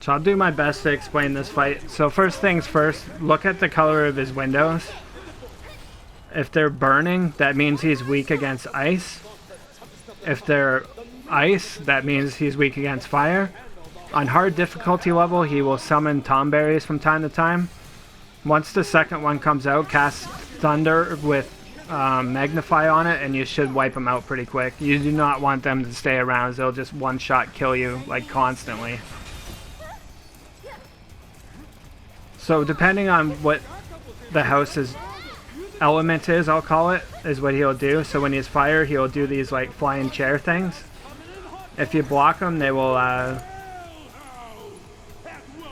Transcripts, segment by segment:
So I'll do my best to explain this fight. So first things first, look at the color of his windows. If they're burning, that means he's weak against ice. If they're ice, that means he's weak against fire. On hard difficulty level, he will summon tomberries from time to time. Once the second one comes out, cast thunder with magnify on it, and you should wipe them out pretty quick. You do not want them to stay around, they'll just one-shot kill you, like, constantly. So depending on what the house's element is, I'll call it, is what he'll do. So when he's fire, he'll do these like flying chair things. If you block them, they will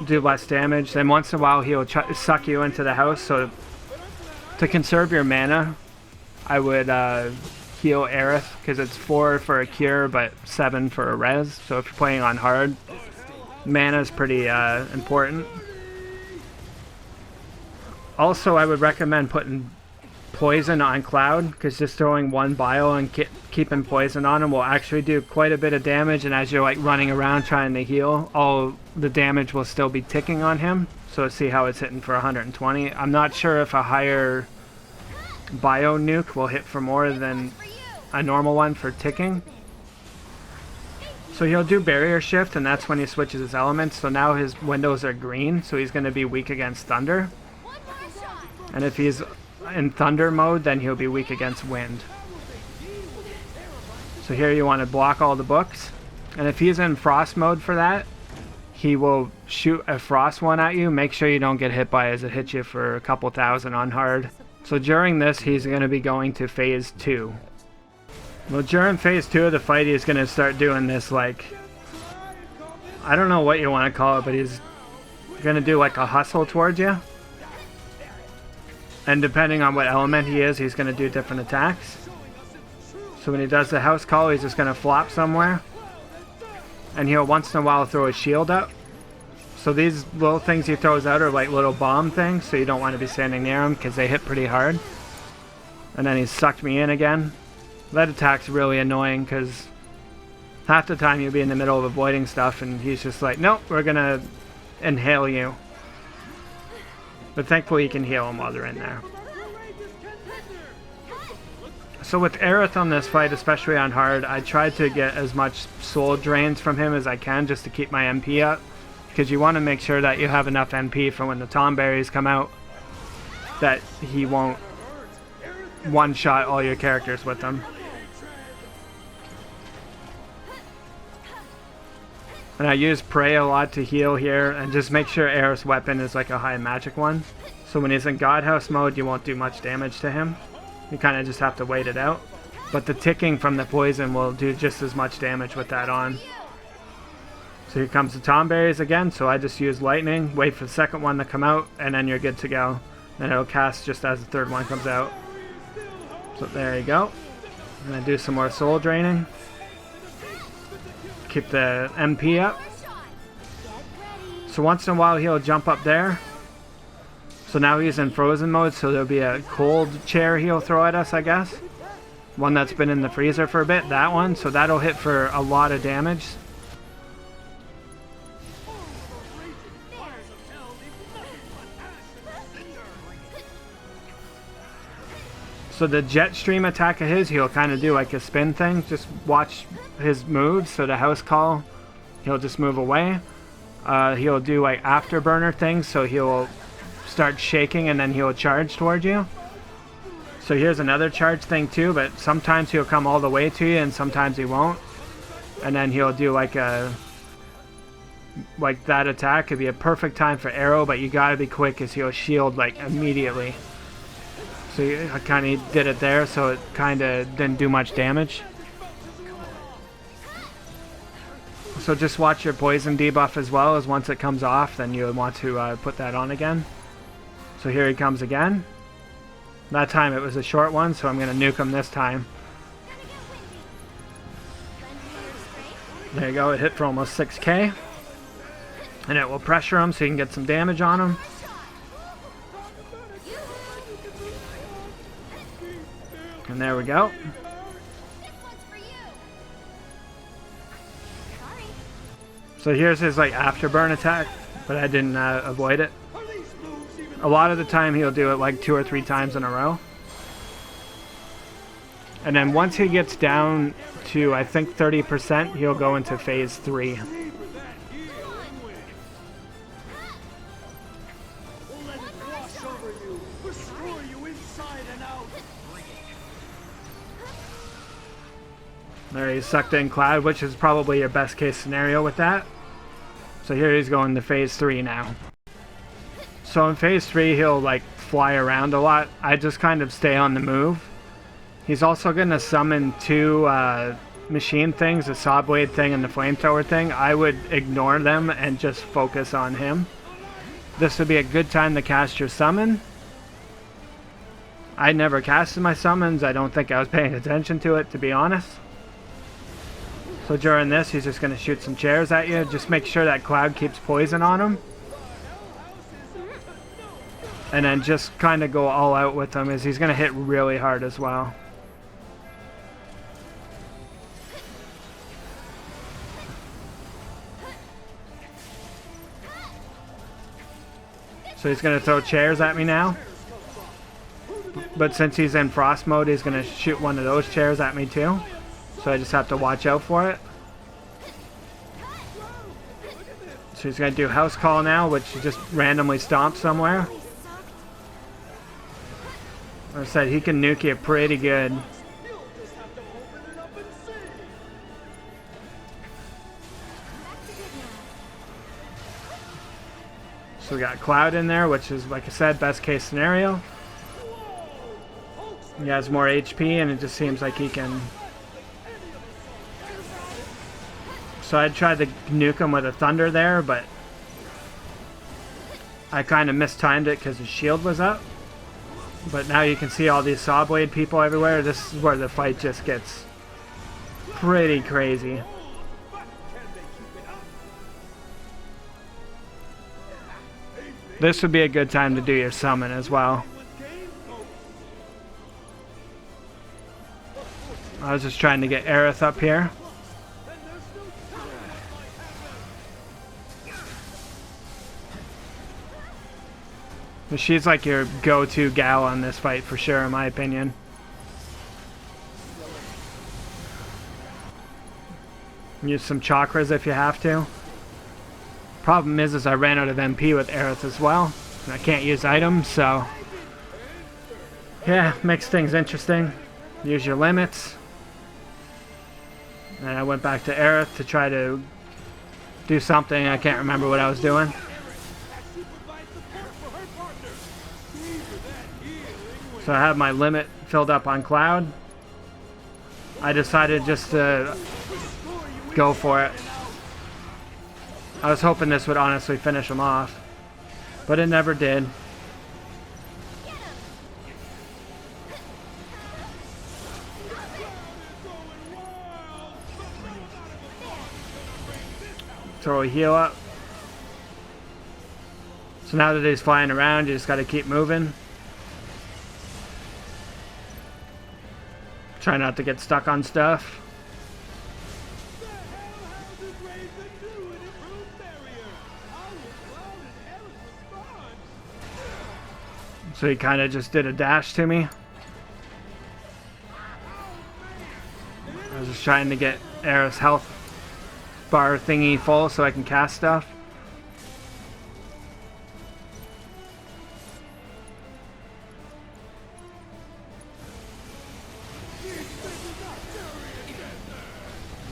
do less damage. Then once in a while, he'll suck you into the house. So to conserve your mana, I would heal Arith, because it's 4 for a cure, but 7 for a res. So if you're playing on hard, mana is pretty important. Also, I would recommend putting poison on Cloud, because just throwing one bile and keeping poison on him will actually do quite a bit of damage, and as you're like running around trying to heal, all the damage will still be ticking on him. So see how it's hitting for 120. I'm not sure if a higher bio nuke will hit for more than a normal one for ticking. So he'll do barrier shift, and that's when he switches his elements. So now his windows are green, so he's going to be weak against thunder. And if he's in thunder mode, then he'll be weak against wind. So here you want to block all the books. And if he's in frost mode for that, he will shoot a frost one at you. Make sure you don't get hit by it, as it hits you for a couple thousand on hard. So during this, he's going to be going to phase 2. Well, during phase 2 of the fight, he's going to start doing this, like, I don't know what you want to call it, but he's going to do like a hustle towards you. And depending on what element he is, he's going to do different attacks. So when he does the house call, he's just going to flop somewhere. And he'll once in a while throw a shield up. So these little things he throws out are like little bomb things, so you don't want to be standing near them because they hit pretty hard. And then he sucked me in again. That attack's really annoying because half the time you'll be in the middle of avoiding stuff and he's just like, nope, we're going to inhale you. But thankfully you can heal them while they're in there. So with Arith on this fight, especially on hard, I tried to get as much soul drains from him as I can just to keep my MP up. Because you want to make sure that you have enough MP for when the tomberries come out, that he won't one-shot all your characters with them. And I use Prey a lot to heal here, and just make sure Arith's weapon is like a high magic one. So when he's in Godhouse mode, you won't do much damage to him. You kind of just have to wait it out. But the ticking from the poison will do just as much damage with that on. So here comes the tomberries again, so I just use lightning, wait for the second one to come out, and then you're good to go. Then it'll cast just as the third one comes out. So there you go. I'm going to do some more soul draining. Keep the MP up. So once in a while he'll jump up there. So now he's in frozen mode, so there'll be a cold chair he'll throw at us, I guess. One that's been in the freezer for a bit, that one. So that'll hit for a lot of damage. So the jet stream attack of his, he'll kind of do like a spin thing. Just watch his moves. So the house call, he'll just move away. He'll do like afterburner things. So he'll start shaking and then he'll charge towards you. So here's another charge thing too, but sometimes he'll come all the way to you and sometimes he won't. And then he'll do like a... like that attack could be a perfect time for arrow, but you gotta be quick because he'll shield like immediately. So I kind of did it there, so it kind of didn't do much damage. So just watch your poison debuff as well, as once it comes off, then you would want to put that on again. So here he comes again. That time it was a short one, so I'm going to nuke him this time. There you go, it hit for almost 6k. And it will pressure him so you can get some damage on him. And there we go. So here's his like afterburn attack, but I didn't avoid it. A lot of the time he'll do it like 2 or 3 times in a row. And then once he gets down to, I think, 30%, he'll go into phase 3. There, he's sucked in Cloud, which is probably your best case scenario with that. So here he's going to phase 3 now. So in phase 3 he'll like fly around a lot. I just kind of stay on the move. He's also going to summon 2 machine things, the saw blade thing and the flamethrower thing. I would ignore them and just focus on him. This would be a good time to cast your summon. I never casted my summons. I don't think I was paying attention to it, to be honest. So during this, he's just going to shoot some chairs at you. Just make sure that Cloud keeps poison on him. And then just kind of go all out with him, as he's going to hit really hard as well. So he's going to throw chairs at me now. But since he's in frost mode, he's going to shoot one of those chairs at me too. So I just have to watch out for it. So he's going to do House Call now, which he just randomly stomps somewhere. Like I said, he can nuke you pretty good. So we got Cloud in there, which is, like I said, best case scenario. He has more HP, and it just seems like he can... So I tried to nuke him with a Thunder there, but I kind of mistimed it because his shield was up. But now you can see all these saw blade people everywhere. This is where the fight just gets pretty crazy. This would be a good time to do your summon as well. I was just trying to get Arith up here. But she's like your go-to gal on this fight for sure, in my opinion. Use some chakras if you have to. Problem is I ran out of MP with Arith as well. And I can't use items, so... yeah, makes things interesting. Use your limits. And I went back to Arith to try to do something. I can't remember what I was doing. So I have my limit filled up on Cloud. I decided just to go for it. I was hoping this would honestly finish him off, but it never did. Throw a heal up. So now that he's flying around, you just got to keep moving. Try not to get stuck on stuff. So he kind of just did a dash to me. I was just trying to get Arith's health bar thingy full so I can cast stuff.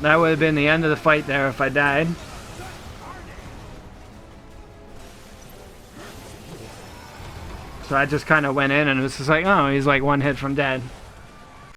That would have been the end of the fight there if I died. So I just kind of went in and it was just like, oh, he's like one hit from dead.